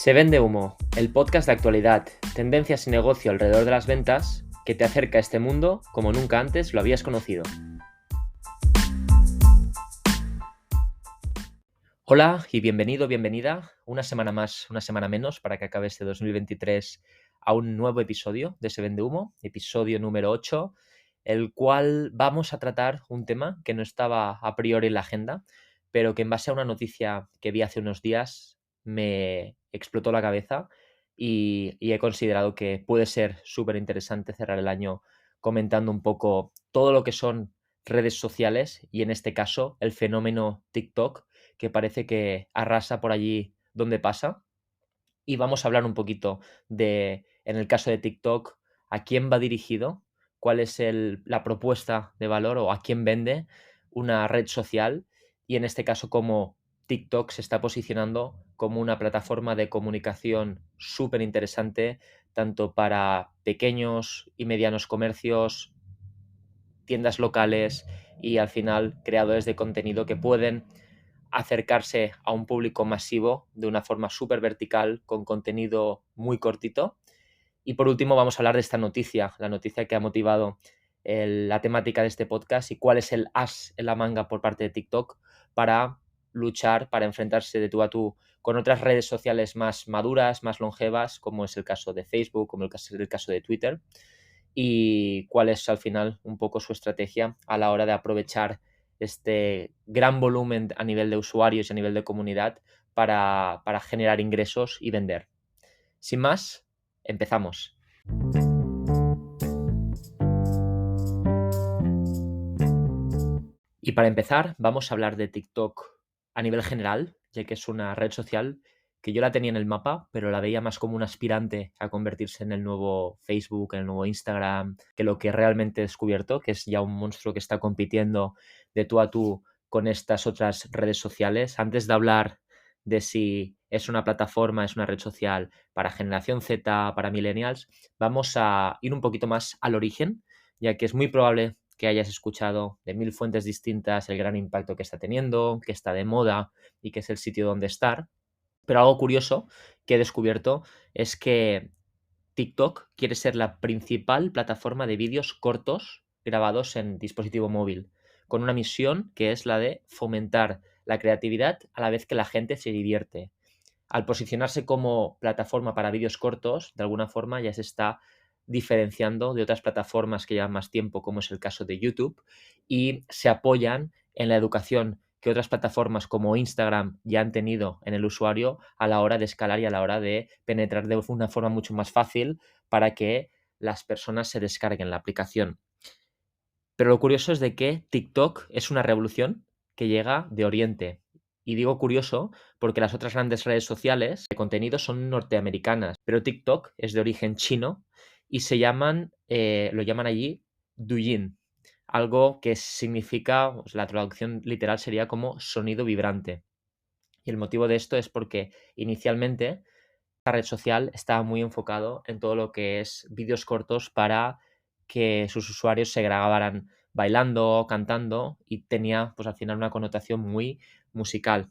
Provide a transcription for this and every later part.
Se vende humo, el podcast de actualidad, tendencias y negocio alrededor de las ventas que te acerca a este mundo como nunca antes lo habías conocido. Hola y bienvenido, bienvenida, una semana más, una semana menos para que acabe este 2023 a un nuevo episodio de Se vende humo, episodio número 8, el cual vamos a tratar un tema que no estaba a priori en la agenda, pero que en base a una noticia que vi hace unos días me explotó la cabeza y he considerado que puede ser súper interesante cerrar el año comentando un poco todo lo que son redes sociales y en este caso el fenómeno TikTok, que parece que arrasa por allí donde pasa. Y vamos a hablar un poquito de, en el caso de TikTok, a quién va dirigido, cuál es la propuesta de valor o a quién vende una red social y en este caso cómo TikTok se está posicionando como una plataforma de comunicación súper interesante tanto para pequeños y medianos comercios, tiendas locales y al final creadores de contenido que pueden acercarse a un público masivo de una forma súper vertical con contenido muy cortito. Y por último vamos a hablar de esta noticia, la noticia que ha motivado la temática de este podcast y cuál es el as en la manga por parte de TikTok para luchar, para enfrentarse de tú a tú con otras redes sociales más maduras, más longevas, como es el caso de Facebook, como es el caso de Twitter, y cuál es al final un poco su estrategia a la hora de aprovechar este gran volumen a nivel de usuarios y a nivel de comunidad para generar ingresos y vender. Sin más, empezamos. Y para empezar, vamos a hablar de TikTok a nivel general, ya que es una red social que yo la tenía en el mapa, pero la veía más como un aspirante a convertirse en el nuevo Facebook, en el nuevo Instagram, que lo que realmente he descubierto, que es ya un monstruo que está compitiendo de tú a tú con estas otras redes sociales. Antes de hablar de si es una plataforma, es una red social para generación Z, para millennials, vamos a ir un poquito más al origen, ya que es muy probable que hayas escuchado de 1000 fuentes distintas el gran impacto que está teniendo, que está de moda y que es el sitio donde estar. Pero algo curioso que he descubierto es que TikTok quiere ser la principal plataforma de vídeos cortos grabados en dispositivo móvil, con una misión que es la de fomentar la creatividad a la vez que la gente se divierte. Al posicionarse como plataforma para vídeos cortos, de alguna forma ya se está diferenciando de otras plataformas que llevan más tiempo, como es el caso de YouTube, y se apoyan en la educación que otras plataformas como Instagram ya han tenido en el usuario a la hora de escalar y a la hora de penetrar de una forma mucho más fácil para que las personas se descarguen la aplicación. Pero lo curioso es de que TikTok es una revolución que llega de Oriente. Y digo curioso porque las otras grandes redes sociales de contenido son norteamericanas, pero TikTok es de origen chino y lo llaman allí Douyin, algo que significa, pues, la traducción literal sería como sonido vibrante. Y el motivo de esto es porque inicialmente esta red social estaba muy enfocado en todo lo que es vídeos cortos para que sus usuarios se grabaran bailando, cantando y tenía pues al final una connotación muy musical.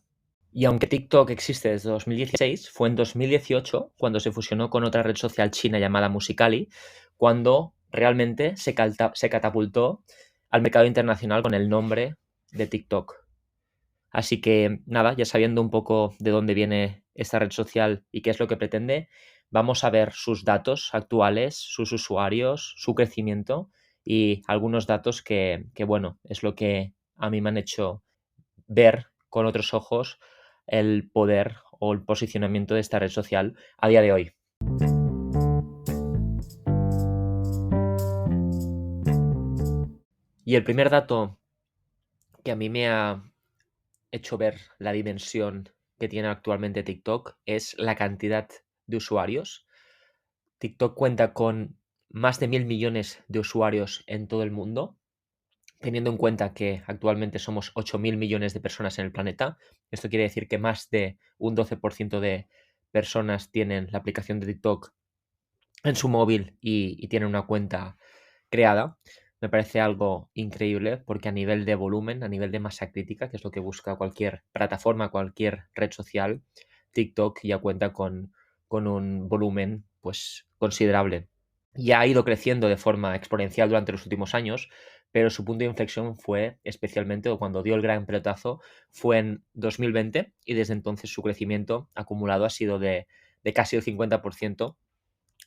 Y aunque TikTok existe desde 2016, fue en 2018 cuando se fusionó con otra red social china llamada Musical.ly, cuando realmente se catapultó al mercado internacional con el nombre de TikTok. Así que nada, ya sabiendo un poco de dónde viene esta red social y qué es lo que pretende, vamos a ver sus datos actuales, sus usuarios, su crecimiento y algunos datos que bueno, es lo que a mí me han hecho ver con otros ojos el poder o el posicionamiento de esta red social a día de hoy. Y el primer dato que a mí me ha hecho ver la dimensión que tiene actualmente TikTok es la cantidad de usuarios. TikTok cuenta con más de 1000 millones de usuarios en todo el mundo, teniendo en cuenta que actualmente somos 8000 millones de personas en el planeta. Esto quiere decir que más de un 12% de personas tienen la aplicación de TikTok en su móvil y tienen una cuenta creada. Me parece algo increíble porque a nivel de volumen, a nivel de masa crítica, que es lo que busca cualquier plataforma, cualquier red social, TikTok ya cuenta con con un volumen pues considerable. Ya ha ido creciendo de forma exponencial durante los últimos años, pero su punto de inflexión fue especialmente, o cuando dio el gran pelotazo, fue en 2020 y desde entonces su crecimiento acumulado ha sido de casi el 50%,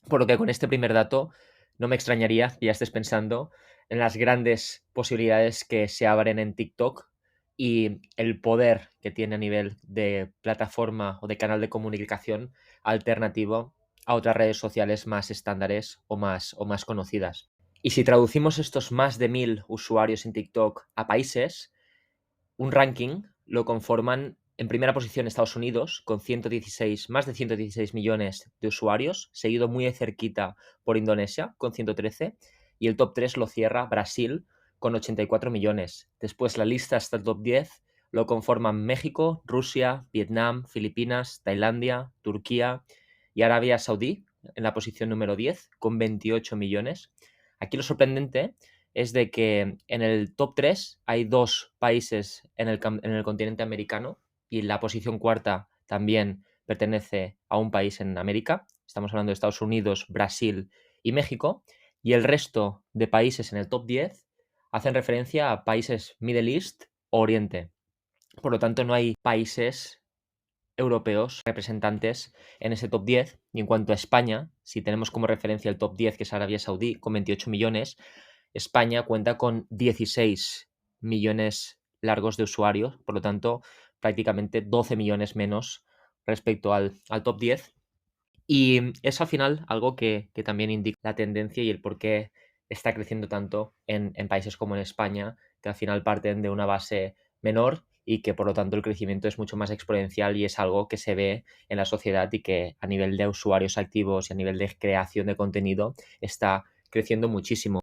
por lo que con este primer dato no me extrañaría que ya estés pensando en las grandes posibilidades que se abren en TikTok y el poder que tiene a nivel de plataforma o de canal de comunicación alternativo a otras redes sociales más estándares o más conocidas. Y si traducimos estos más de 1.000 usuarios en TikTok a países, un ranking lo conforman en primera posición Estados Unidos, con más de 116 millones de usuarios, seguido muy de cerquita por Indonesia, con 113, y el top 3 lo cierra Brasil, con 84 millones. Después la lista hasta el top 10 lo conforman México, Rusia, Vietnam, Filipinas, Tailandia, Turquía y Arabia Saudí, en la posición número 10, con 28 millones. Aquí lo sorprendente es de que en el top 3 hay dos países en el continente americano y la posición cuarta también pertenece a un país en América. Estamos hablando de Estados Unidos, Brasil y México. Y el resto de países en el top 10 hacen referencia a países Middle East o Oriente. Por lo tanto, no hay países europeos representantes en ese top 10. Y en cuanto a España, si tenemos como referencia el top 10, que es Arabia Saudí, con 28 millones, España cuenta con 16 millones largos de usuarios, por lo tanto, prácticamente 12 millones menos respecto al top 10. Y es al final algo que también indica la tendencia y el por qué está creciendo tanto en países como en España, que al final parten de una base menor y que por lo tanto el crecimiento es mucho más exponencial y es algo que se ve en la sociedad y que a nivel de usuarios activos y a nivel de creación de contenido está creciendo muchísimo.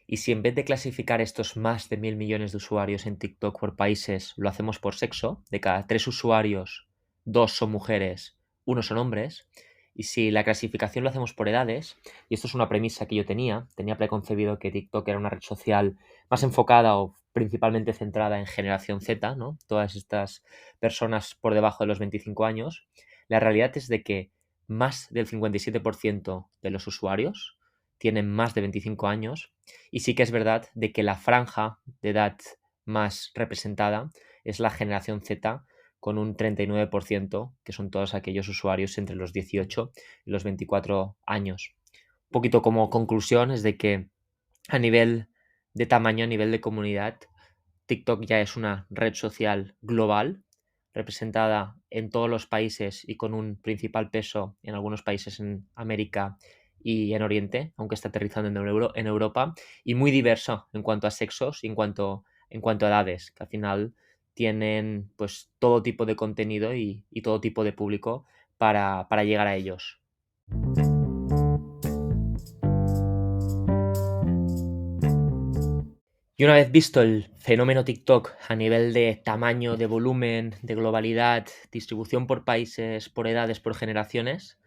Y si en vez de clasificar estos más de 1.000 millones de usuarios en TikTok por países lo hacemos por sexo, de cada 3 usuarios, 2 son mujeres, 1 son hombres, y si la clasificación lo hacemos por edades, y esto es una premisa que yo tenía preconcebido que TikTok era una red social más enfocada o principalmente centrada en generación Z, ¿no? Todas estas personas por debajo de los 25 años, la realidad es de que más del 57% de los usuarios tienen más de 25 años y sí que es verdad de que la franja de edad más representada es la generación Z con un 39%, que son todos aquellos usuarios entre los 18 y los 24 años. Un poquito como conclusión es de que a nivel de tamaño, a nivel de comunidad, TikTok ya es una red social global, representada en todos los países y con un principal peso en algunos países en América y en Oriente, aunque está aterrizando en Europa, y muy diverso en cuanto a sexos y en cuanto a edades, que al final tienen pues todo tipo de contenido y todo tipo de público para llegar a ellos. Y una vez visto el fenómeno TikTok a nivel de tamaño, de volumen, de globalidad, distribución por países, por edades, por generaciones,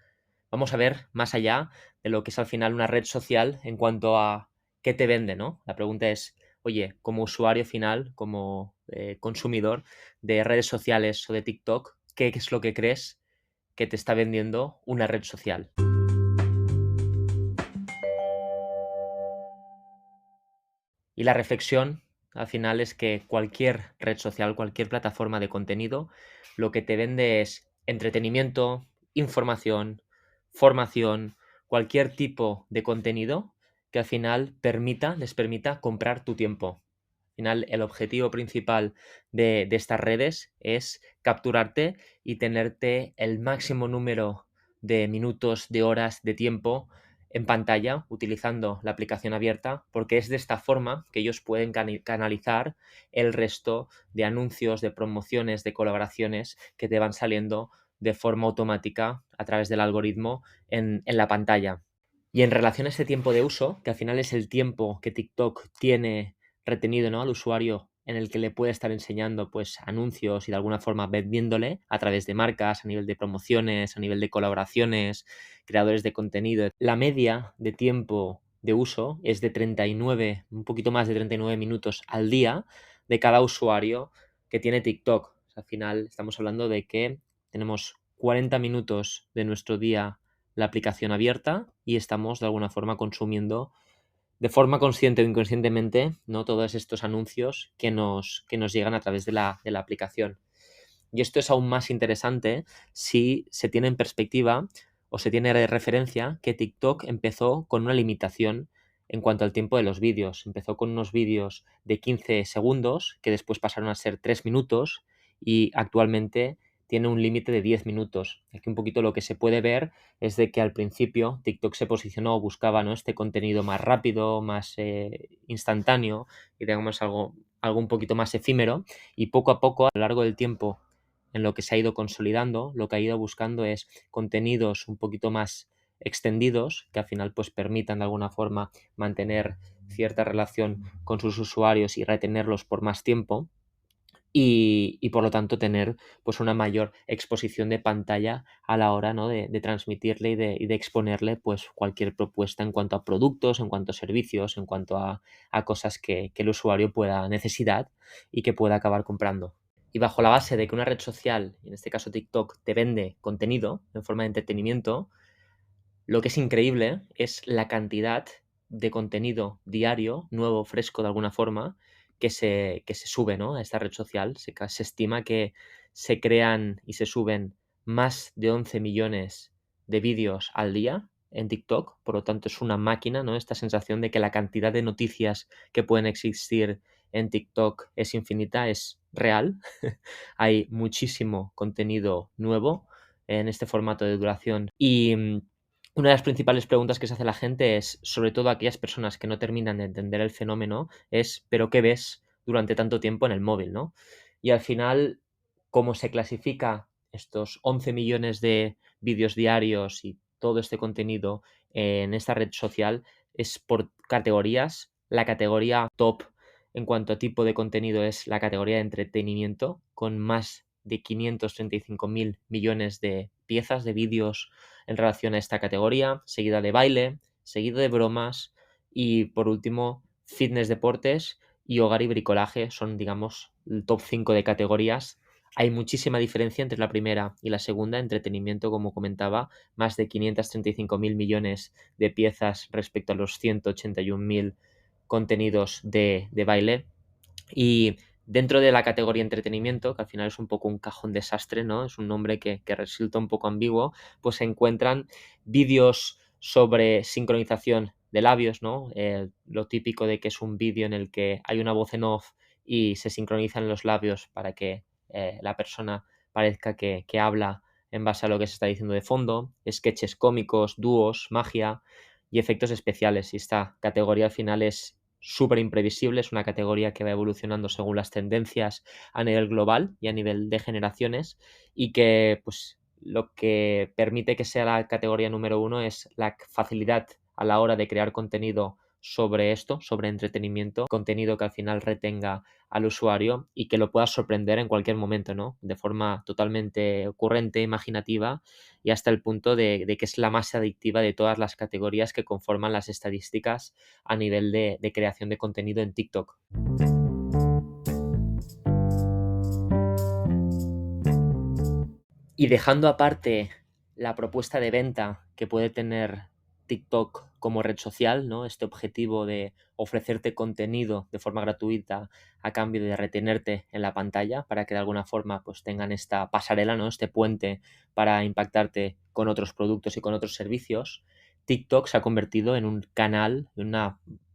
vamos a ver más allá de lo que es al final una red social en cuanto a qué te vende, ¿no? La pregunta es, oye, como usuario final, como consumidor de redes sociales o de TikTok, ¿qué es lo que crees que te está vendiendo una red social? Y la reflexión al final es que cualquier red social, cualquier plataforma de contenido, lo que te vende es entretenimiento, información, formación, cualquier tipo de contenido que al final les permita comprar tu tiempo. Al final, el objetivo principal de estas redes es capturarte y tenerte el máximo número de minutos, de horas, de tiempo en pantalla utilizando la aplicación abierta, porque es de esta forma que ellos pueden canalizar el resto de anuncios, de promociones, de colaboraciones que te van saliendo de forma automática a través del algoritmo en la pantalla. Y en relación a ese tiempo de uso, que al final es el tiempo que TikTok tiene retenido, ¿no?, al usuario, en el que le puede estar enseñando pues anuncios y de alguna forma vendiéndole a través de marcas, a nivel de promociones, a nivel de colaboraciones, creadores de contenido. La media de tiempo de uso es de 39, un poquito más de 39 minutos al día de cada usuario que tiene TikTok. O sea, al final estamos hablando de que tenemos 40 minutos de nuestro día la aplicación abierta y estamos de alguna forma consumiendo de forma consciente o inconscientemente, ¿no?, todos estos anuncios que nos llegan a través de la aplicación. Y esto es aún más interesante si se tiene en perspectiva o se tiene de referencia que TikTok empezó con una limitación en cuanto al tiempo de los vídeos. Empezó con unos vídeos de 15 segundos que después pasaron a ser 3 minutos y actualmente tiene un límite de 10 minutos. Aquí un poquito lo que se puede ver es de que al principio TikTok se posicionó, buscaba, ¿no?, este contenido más rápido, más instantáneo y digamos algo un poquito más efímero, y poco a poco, a lo largo del tiempo, en lo que se ha ido consolidando, lo que ha ido buscando es contenidos un poquito más extendidos que al final pues permitan de alguna forma mantener cierta relación con sus usuarios y retenerlos por más tiempo y por lo tanto tener pues una mayor exposición de pantalla a la hora, ¿no?, de transmitirle y de exponerle pues cualquier propuesta en cuanto a productos, en cuanto a servicios, en cuanto a cosas que el usuario pueda necesitar y que pueda acabar comprando. Y bajo la base de que una red social, en este caso TikTok, te vende contenido en forma de entretenimiento, lo que es increíble es la cantidad de contenido diario, nuevo, fresco de alguna forma, que se sube, ¿no?, a esta red social. Se estima que se crean y se suben más de 11 millones de vídeos al día en TikTok, por lo tanto es una máquina, ¿no? Esta sensación de que la cantidad de noticias que pueden existir en TikTok es infinita, es real. Hay muchísimo contenido nuevo en este formato de duración y una de las principales preguntas que se hace la gente es, sobre todo aquellas personas que no terminan de entender el fenómeno, es ¿pero qué ves durante tanto tiempo en el móvil, no? Y al final, cómo se clasifica estos 11 millones de vídeos diarios y todo este contenido en esta red social es por categorías. La categoría top en cuanto a tipo de contenido es la categoría de entretenimiento, con más de 535.000 millones de piezas de vídeos en relación a esta categoría, seguida de baile, seguido de bromas y por último fitness, deportes y hogar y bricolaje son, digamos, el top 5 de categorías. Hay muchísima diferencia entre la primera y la segunda, entretenimiento, como comentaba, más de 535.000 millones de piezas respecto a los 181.000 contenidos de baile. Y dentro de la categoría entretenimiento, que al final es un poco un cajón desastre, ¿no? Es un nombre que resulta un poco ambiguo, pues se encuentran vídeos sobre sincronización de labios, ¿no? Lo típico de que es un vídeo en el que hay una voz en off y se sincronizan los labios para que la persona parezca que habla en base a lo que se está diciendo de fondo, sketches cómicos, dúos, magia y efectos especiales. Y esta categoría al final es súper imprevisible, es una categoría que va evolucionando según las tendencias a nivel global y a nivel de generaciones y que pues lo que permite que sea la categoría número uno es la facilidad a la hora de crear contenido sobre esto, sobre entretenimiento, contenido que al final retenga al usuario y que lo pueda sorprender en cualquier momento, ¿no? De forma totalmente ocurrente, imaginativa y hasta el punto de que es la más adictiva de todas las categorías que conforman las estadísticas a nivel de creación de contenido en TikTok. Y dejando aparte la propuesta de venta que puede tener TikTok como red social, ¿no? Este objetivo de ofrecerte contenido de forma gratuita a cambio de retenerte en la pantalla para que de alguna forma pues tengan esta pasarela, ¿no? Este puente para impactarte con otros productos y con otros servicios. TikTok se ha convertido en un canal,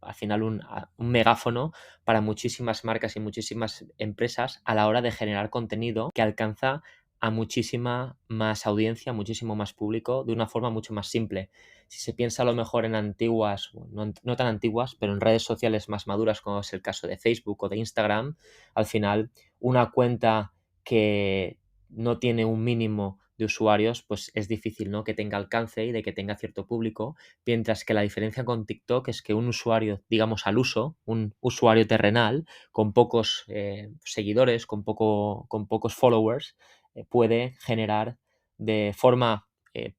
al final un megáfono para muchísimas marcas y muchísimas empresas a la hora de generar contenido que alcanza a muchísima más audiencia, muchísimo más público, de una forma mucho más simple. Si se piensa a lo mejor en antiguas, no tan antiguas, pero en redes sociales más maduras, como es el caso de Facebook o de Instagram, al final una cuenta que no tiene un mínimo de usuarios, pues es difícil, ¿no?, que tenga alcance y de que tenga cierto público, mientras que la diferencia con TikTok es que un usuario, digamos al uso, un usuario terrenal, con pocos seguidores, con pocos followers, puede generar de forma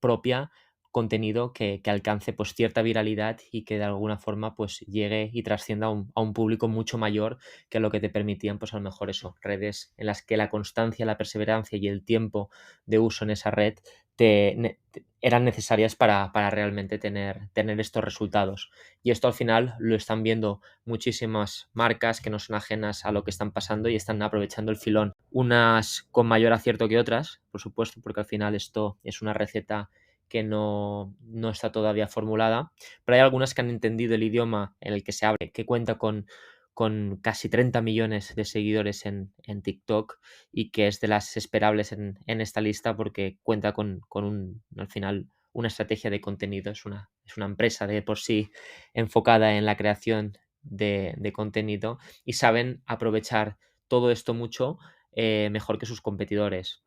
propia contenido que alcance pues cierta viralidad y que de alguna forma pues llegue y trascienda a un público mucho mayor que lo que te permitían pues a lo mejor eso, redes en las que la constancia, la perseverancia y el tiempo de uso en esa red eran necesarias para realmente tener estos resultados. Y esto al final lo están viendo muchísimas marcas que no son ajenas a lo que están pasando y están aprovechando el filón. Unas con mayor acierto que otras, por supuesto, porque al final esto es una receta que no está todavía formulada, pero hay algunas que han entendido el idioma en el que se habla, que cuenta con casi 30 millones de seguidores en TikTok y que es de las esperables en esta lista porque cuenta al final, una estrategia de contenido. Es una empresa de por sí enfocada en la creación de contenido y saben aprovechar todo esto mucho mejor que sus competidores.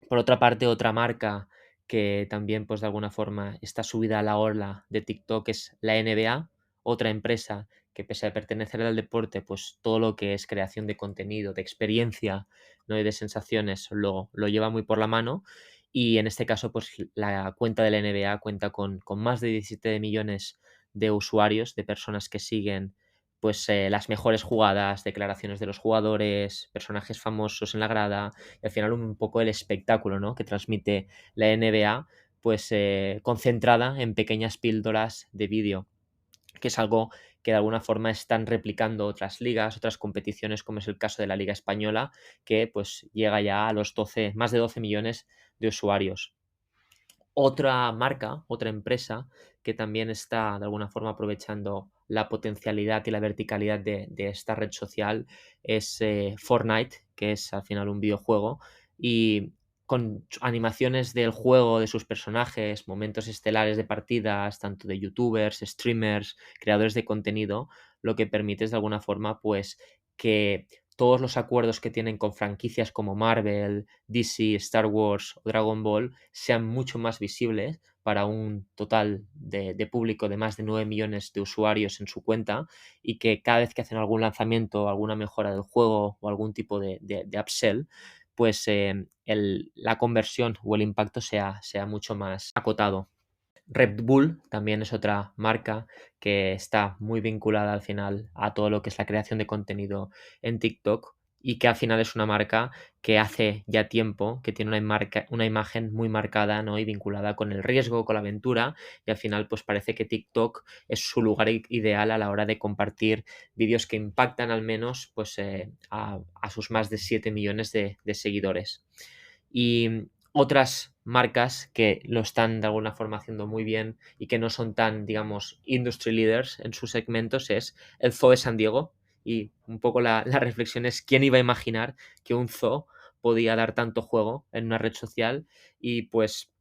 Por otra parte, otra marca que también, pues de alguna forma, está subida a la ola de TikTok es la NBA, otra empresa que pese a pertenecer al deporte, pues todo lo que es creación de contenido, de experiencia, ¿no? Y de sensaciones lo lleva muy por la mano. Y en este caso, pues la cuenta de la NBA cuenta con más de 17 millones de usuarios, de personas que siguen pues las mejores jugadas, declaraciones de los jugadores, personajes famosos en la grada y al final un poco el espectáculo, ¿no? Que transmite la NBA, pues concentrada en pequeñas píldoras de vídeo, que es algo que de alguna forma están replicando otras ligas, otras competiciones, como es el caso de la Liga Española, que pues llega ya a los más de 12 millones de usuarios. Otra marca, otra empresa que también está de alguna forma aprovechando la potencialidad y la verticalidad de esta red social es Fortnite, que es al final un videojuego y con animaciones del juego, de sus personajes, momentos estelares de partidas, tanto de youtubers, streamers, creadores de contenido, lo que permite es de alguna forma pues que todos los acuerdos que tienen con franquicias como Marvel, DC, Star Wars o Dragon Ball sean mucho más visibles para un total de público de más de 9 millones de usuarios en su cuenta y que cada vez que hacen algún lanzamiento, alguna mejora del juego o algún tipo de upsell, pues la conversión o el impacto sea mucho más acotado. Red Bull también es otra marca que está muy vinculada al final a todo lo que es la creación de contenido en TikTok y que al final es una marca que hace ya tiempo que tiene una imagen muy marcada, ¿no? Y vinculada con el riesgo, con la aventura y al final pues parece que TikTok es su lugar ideal a la hora de compartir vídeos que impactan al menos pues a sus más de 7 millones de seguidores. Y otras marcas que lo están de alguna forma haciendo muy bien y que no son tan, digamos, industry leaders en sus segmentos es el Zoo de San Diego. Y un poco la reflexión es quién iba a imaginar que un zoo podía dar tanto juego en una red social y pues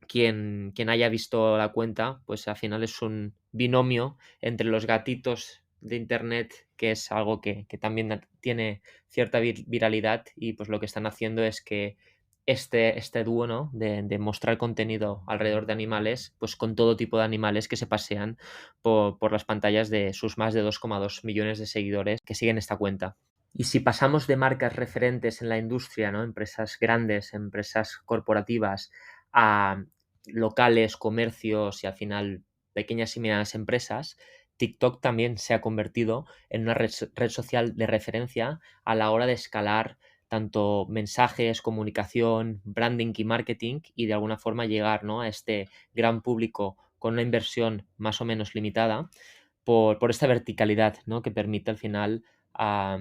quien haya visto la cuenta, pues al final es un binomio entre los gatitos de internet, que es algo que también tiene cierta viralidad y pues lo que están haciendo es que este dúo, ¿no? De mostrar contenido alrededor de animales, pues con todo tipo de animales que se pasean por las pantallas de sus más de 2,2 millones de seguidores que siguen esta cuenta. Y si pasamos de marcas referentes en la industria, ¿no? Empresas grandes, empresas corporativas, a locales, comercios y al final pequeñas y medianas empresas, TikTok también se ha convertido en una red social de referencia a la hora de escalar tanto mensajes, comunicación, branding y marketing y de alguna forma llegar, ¿no? A este gran público con una inversión más o menos limitada por esta verticalidad, ¿no? Que permite al final a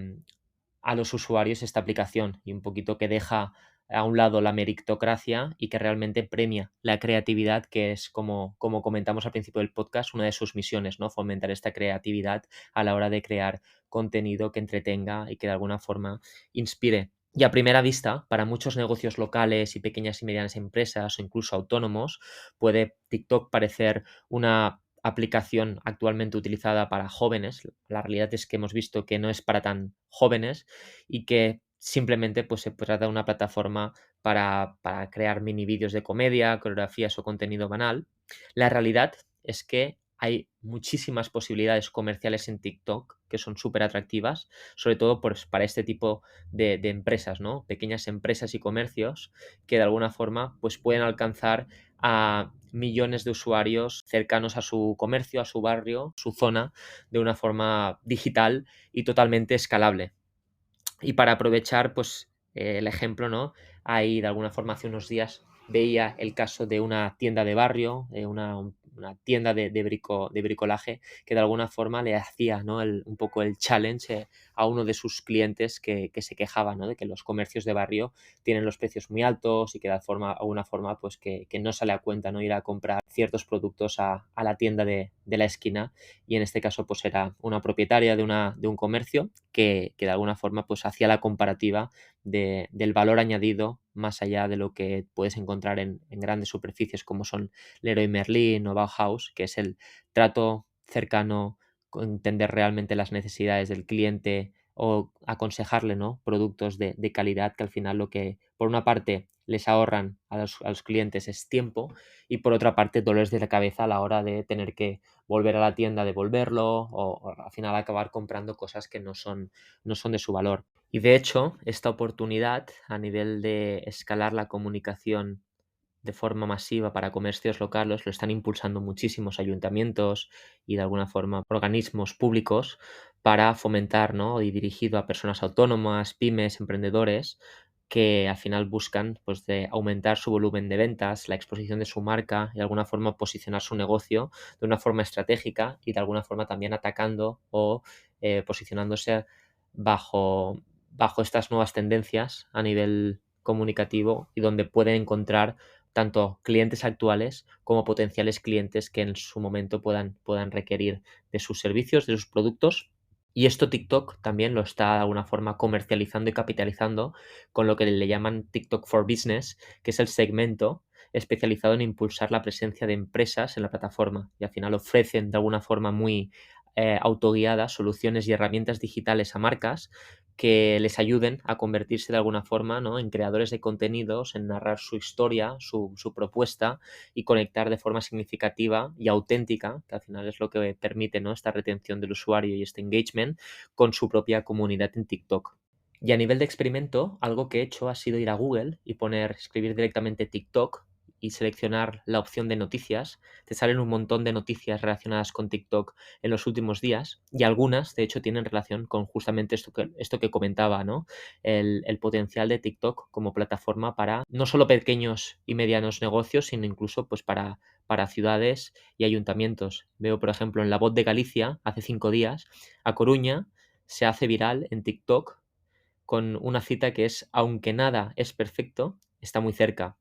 los usuarios esta aplicación y un poquito que deja a un lado la meritocracia y que realmente premia la creatividad, que es como comentamos al principio del podcast, una de sus misiones, ¿no? Fomentar esta creatividad a la hora de crear contenido que entretenga y que de alguna forma inspire. Y a primera vista, para muchos negocios locales y pequeñas y medianas empresas o incluso autónomos, puede TikTok parecer una aplicación actualmente utilizada para jóvenes. La realidad es que hemos visto que no es para tan jóvenes y que simplemente pues, se trata de una plataforma para crear mini vídeos de comedia, coreografías o contenido banal. La realidad es que hay muchísimas posibilidades comerciales en TikTok que son súper atractivas, sobre todo pues, para este tipo de empresas, ¿no? Pequeñas empresas y comercios que de alguna forma pues, pueden alcanzar a millones de usuarios cercanos a su comercio, a su barrio, su zona, de una forma digital y totalmente escalable. Y para aprovechar, pues, el ejemplo, ¿no? Hay, de alguna forma, hace unos días veía el caso de una tienda de barrio, una tienda de bricolaje, que de alguna forma le hacía, ¿no? Un poco el challenge a uno de sus clientes que se quejaba, ¿no? De que los comercios de barrio tienen los precios muy altos y que de alguna forma, pues que no sale a cuenta, ¿no? Ir a comprar ciertos productos a la tienda de la esquina, y en este caso pues era una propietaria de un comercio que de alguna forma pues hacía la comparativa del valor añadido más allá de lo que puedes encontrar en grandes superficies como son Leroy Merlin o Bauhaus, que es el trato cercano, entender realmente las necesidades del cliente o aconsejarle, ¿no? Productos de calidad, que al final lo que por una parte les ahorran a los clientes es tiempo, y por otra parte dolores de la cabeza a la hora de tener que volver a la tienda, devolverlo o al final acabar comprando cosas que no son de su valor. Y de hecho, esta oportunidad a nivel de escalar la comunicación de forma masiva para comercios locales lo están impulsando muchísimos ayuntamientos y de alguna forma organismos públicos para fomentar, ¿no? Y dirigido a personas autónomas, pymes, emprendedores que al final buscan pues de aumentar su volumen de ventas, la exposición de su marca y de alguna forma posicionar su negocio de una forma estratégica y de alguna forma también atacando o posicionándose bajo estas nuevas tendencias a nivel comunicativo y donde pueden encontrar tanto clientes actuales como potenciales clientes que en su momento puedan requerir de sus servicios, de sus productos. Y esto TikTok también lo está de alguna forma comercializando y capitalizando con lo que le llaman TikTok for Business, que es el segmento especializado en impulsar la presencia de empresas en la plataforma, y al final ofrecen de alguna forma muy autoguiada soluciones y herramientas digitales a marcas que les ayuden a convertirse de alguna forma, ¿no? En creadores de contenidos, en narrar su historia, su propuesta y conectar de forma significativa y auténtica, que al final es lo que permite, ¿no? Esta retención del usuario y este engagement con su propia comunidad en TikTok. Y a nivel de experimento, algo que he hecho ha sido ir a Google y escribir directamente TikTok y seleccionar la opción de noticias. Te salen un montón de noticias relacionadas con TikTok en los últimos días, y algunas, de hecho, tienen relación con justamente esto que comentaba, ¿no? El potencial de TikTok como plataforma para no solo pequeños y medianos negocios, sino incluso pues para ciudades y ayuntamientos. Veo, por ejemplo, en La Voz de Galicia, hace 5 días, A Coruña se hace viral en TikTok con una cita que es: aunque nada es perfecto, está muy cerca.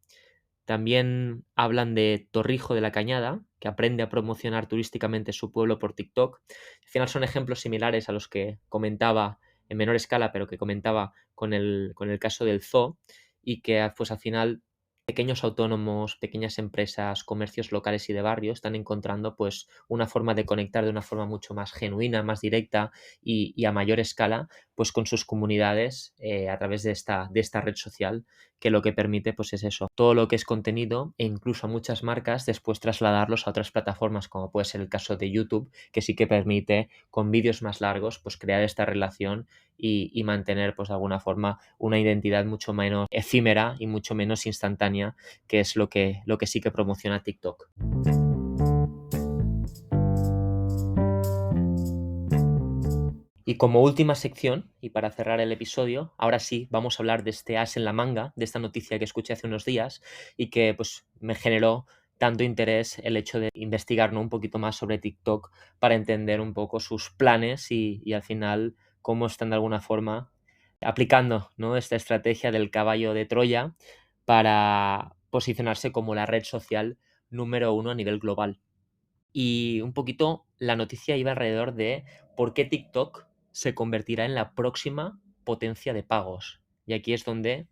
También hablan de Torrijo de la Cañada, que aprende a promocionar turísticamente su pueblo por TikTok. Al final son ejemplos similares a los que comentaba en menor escala, pero que comentaba con el caso del zoo, y que pues al final pequeños autónomos, pequeñas empresas, comercios locales y de barrio están encontrando pues una forma de conectar de una forma mucho más genuina, más directa y a mayor escala pues con sus comunidades a través de esta red social, que lo que permite pues es eso, todo lo que es contenido e incluso a muchas marcas después trasladarlos a otras plataformas, como puede ser el caso de YouTube, que sí que permite con vídeos más largos pues crear esta relación y mantener pues de alguna forma una identidad mucho menos efímera y mucho menos instantánea, que es lo que sí que promociona TikTok. Y como última sección, y para cerrar el episodio, ahora sí vamos a hablar de este as en la manga, de esta noticia que escuché hace unos días y que pues me generó tanto interés el hecho de investigar, ¿no? Un poquito más sobre TikTok para entender un poco sus planes y al final cómo están de alguna forma aplicando, ¿no? Esta estrategia del caballo de Troya para posicionarse como la red social número uno a nivel global. Y un poquito la noticia iba alrededor de por qué TikTok se convertirá en la próxima potencia de pagos. Y aquí es donde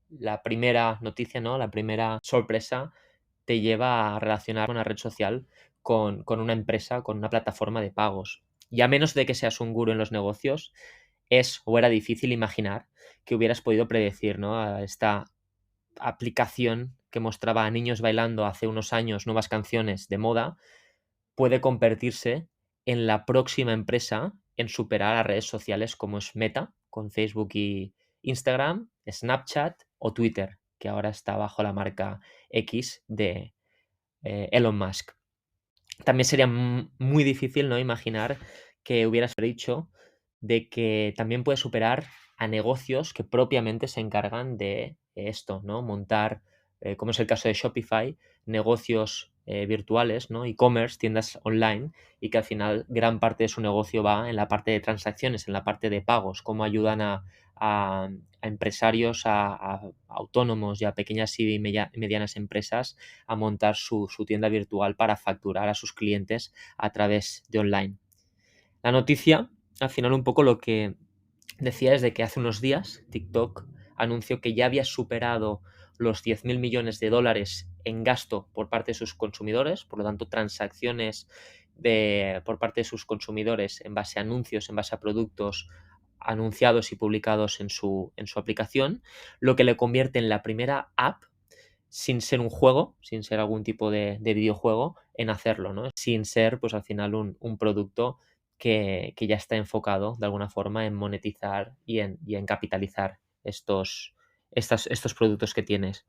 la primera noticia, ¿no? La primera sorpresa te lleva a relacionar una red social con una empresa, con una plataforma de pagos. Y a menos de que seas un gurú en los negocios, es o era difícil imaginar que hubieras podido predecir, ¿no? A esta aplicación que mostraba a niños bailando hace unos años nuevas canciones de moda, puede convertirse en la próxima empresa en superar a redes sociales como es Meta, con Facebook y Instagram, Snapchat o Twitter, que ahora está bajo la marca X de Elon Musk. También sería muy difícil, ¿no?, imaginar que hubieras dicho de que también puede superar a negocios que propiamente se encargan de esto, ¿no? Montar, como es el caso de Shopify, negocios virtuales, ¿no? E-commerce, tiendas online, y que al final gran parte de su negocio va en la parte de transacciones, en la parte de pagos, cómo ayudan a empresarios, a autónomos y a pequeñas y medianas empresas a montar su tienda virtual para facturar a sus clientes a través de online. La noticia, al final, un poco lo que decía es de que hace unos días TikTok anunció que ya había superado los 10.000 millones de dólares en gasto por parte de sus consumidores, por lo tanto, transacciones por parte de sus consumidores en base a anuncios, en base a productos anunciados y publicados en su aplicación, lo que le convierte en la primera app sin ser un juego, sin ser algún tipo de videojuego, en hacerlo, ¿no? Sin ser, pues al final, un producto que ya está enfocado de alguna forma en monetizar y en capitalizar estos productos que tienes.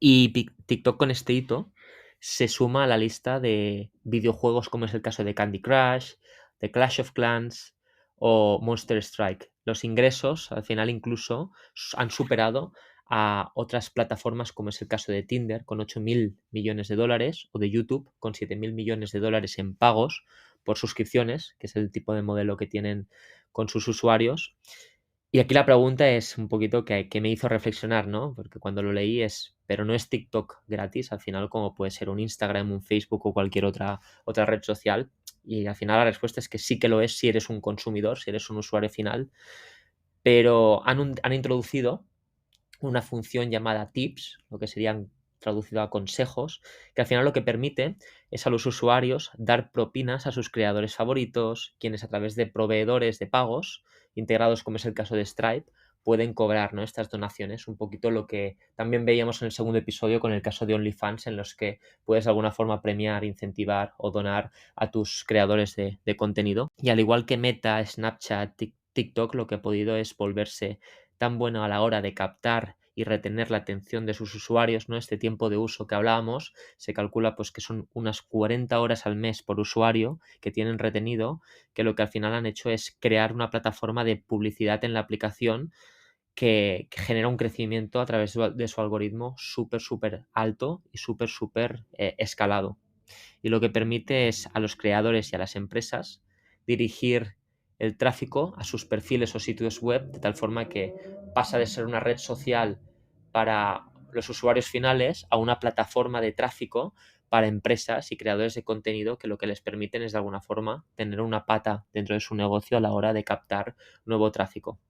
Y TikTok con este hito se suma a la lista de videojuegos como es el caso de Candy Crush, de Clash of Clans o Monster Strike. Los ingresos al final incluso han superado a otras plataformas como es el caso de Tinder con 8.000 millones de dólares o de YouTube con 7.000 millones de dólares en pagos por suscripciones, que es el tipo de modelo que tienen con sus usuarios. Y aquí la pregunta es un poquito que me hizo reflexionar, ¿no? Porque cuando lo leí pero no es TikTok gratis, al final como puede ser un Instagram, un Facebook o cualquier otra red social. Y al final la respuesta es que sí que lo es si eres un consumidor, si eres un usuario final, pero han introducido una función llamada tips, lo que serían traducido a consejos, que al final lo que permite es a los usuarios dar propinas a sus creadores favoritos, quienes a través de proveedores de pagos integrados, como es el caso de Stripe, pueden cobrar, ¿no?, estas donaciones, un poquito lo que también veíamos en el segundo episodio con el caso de OnlyFans, en los que puedes de alguna forma premiar, incentivar o donar a tus creadores de contenido. Y al igual que Meta, Snapchat, TikTok, lo que ha podido es volverse tan bueno a la hora de captar y retener la atención de sus usuarios, ¿no? Este tiempo de uso que hablábamos, se calcula pues que son unas 40 horas al mes por usuario que tienen retenido, que lo que al final han hecho es crear una plataforma de publicidad en la aplicación que genera un crecimiento a través de su algoritmo súper alto y súper escalado. Y lo que permite es a los creadores y a las empresas dirigir el tráfico a sus perfiles o sitios web de tal forma que pasa de ser una red social para los usuarios finales a una plataforma de tráfico para empresas y creadores de contenido que lo que les permiten es de alguna forma tener una pata dentro de su negocio a la hora de captar nuevo tráfico.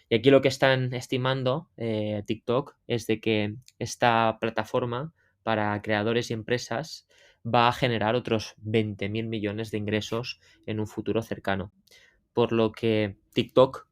Y aquí lo que están estimando TikTok es de que esta plataforma para creadores y empresas va a generar otros 20.000 millones de ingresos en un futuro cercano. Por lo que TikTok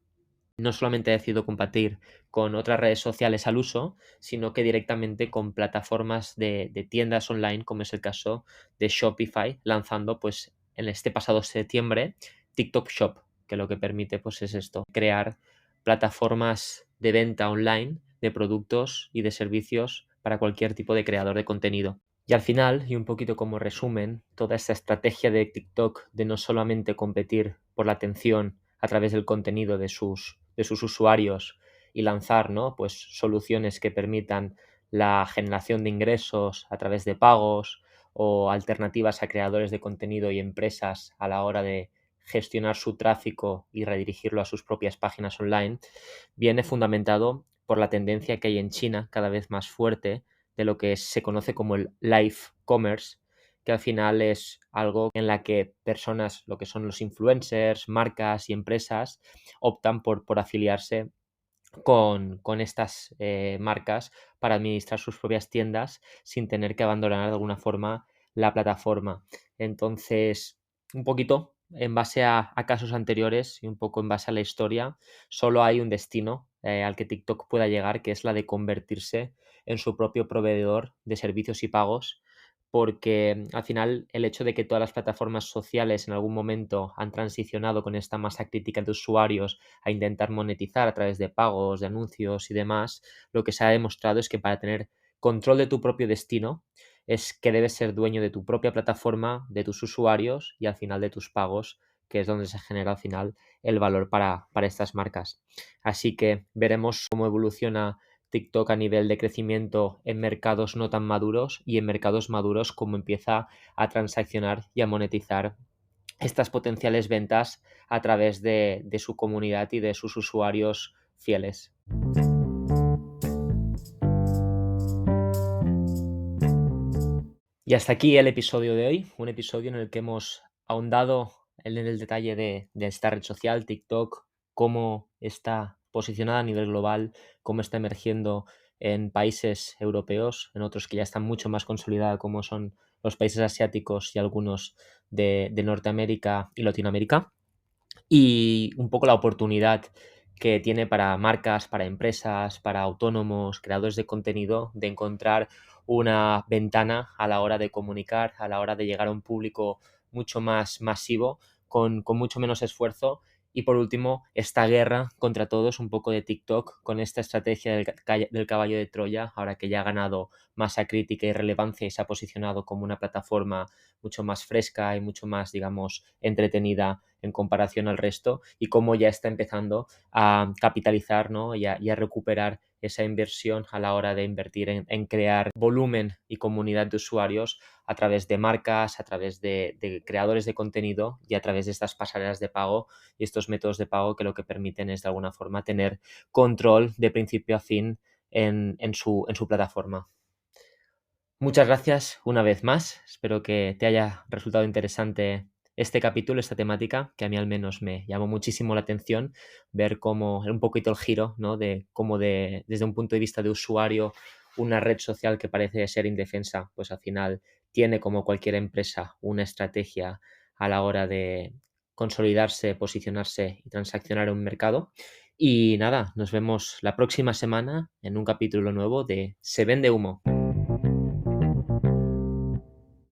no solamente ha decidido compartir con otras redes sociales al uso, sino que directamente con plataformas de tiendas online, como es el caso de Shopify, lanzando pues en este pasado septiembre TikTok Shop, que lo que permite pues es esto, crear plataformas de venta online de productos y de servicios para cualquier tipo de creador de contenido. Y al final, y un poquito como resumen, toda esta estrategia de TikTok de no solamente competir por la atención a través del contenido de sus usuarios y lanzar, ¿no?, pues soluciones que permitan la generación de ingresos a través de pagos o alternativas a creadores de contenido y empresas a la hora de gestionar su tráfico y redirigirlo a sus propias páginas online, viene fundamentado por la tendencia que hay en China cada vez más fuerte de lo que se conoce como el live commerce, que al final es algo en la que personas, lo que son los influencers, marcas y empresas, optan por afiliarse con estas marcas para administrar sus propias tiendas sin tener que abandonar de alguna forma la plataforma. Entonces, un poquito en base a casos anteriores y un poco en base a la historia, solo hay un destino al que TikTok pueda llegar, que es la de convertirse en su propio proveedor de servicios y pagos, porque al final el hecho de que todas las plataformas sociales en algún momento han transicionado con esta masa crítica de usuarios a intentar monetizar a través de pagos, de anuncios y demás, lo que se ha demostrado es que para tener control de tu propio destino es que debes ser dueño de tu propia plataforma, de tus usuarios y al final de tus pagos, que es donde se genera al final el valor para estas marcas. Así que veremos cómo evoluciona TikTok a nivel de crecimiento en mercados no tan maduros y en mercados maduros cómo empieza a transaccionar y a monetizar estas potenciales ventas a través de su comunidad y de sus usuarios fieles. Y hasta aquí el episodio de hoy, un episodio en el que hemos ahondado en el detalle de esta red social, TikTok, cómo está posicionada a nivel global, cómo está emergiendo en países europeos, en otros que ya están mucho más consolidada, como son los países asiáticos y algunos de Norteamérica y Latinoamérica, y un poco la oportunidad que tiene para marcas, para empresas, para autónomos, creadores de contenido, de encontrar una ventana a la hora de comunicar, a la hora de llegar a un público mucho más masivo, con mucho menos esfuerzo. Y por último, esta guerra contra todos, un poco de TikTok, con esta estrategia del caballo de Troya, ahora que ya ha ganado masa crítica y relevancia y se ha posicionado como una plataforma mucho más fresca y mucho más, digamos, entretenida en comparación al resto, y cómo ya está empezando a capitalizar, ¿no? y a recuperar esa inversión a la hora de invertir en crear volumen y comunidad de usuarios a través de marcas, a través de creadores de contenido y a través de estas pasarelas de pago y estos métodos de pago que lo que permiten es de alguna forma tener control de principio a fin en su plataforma. Muchas gracias una vez más. Espero que te haya resultado interesante este capítulo, esta temática, que a mí al menos me llamó muchísimo la atención, ver cómo un poquito el giro, ¿no? De cómo desde un punto de vista de usuario, una red social que parece ser indefensa, pues al final tiene, como cualquier empresa, una estrategia a la hora de consolidarse, posicionarse y transaccionar en un mercado. Y nada, nos vemos la próxima semana en un capítulo nuevo de Se vende humo.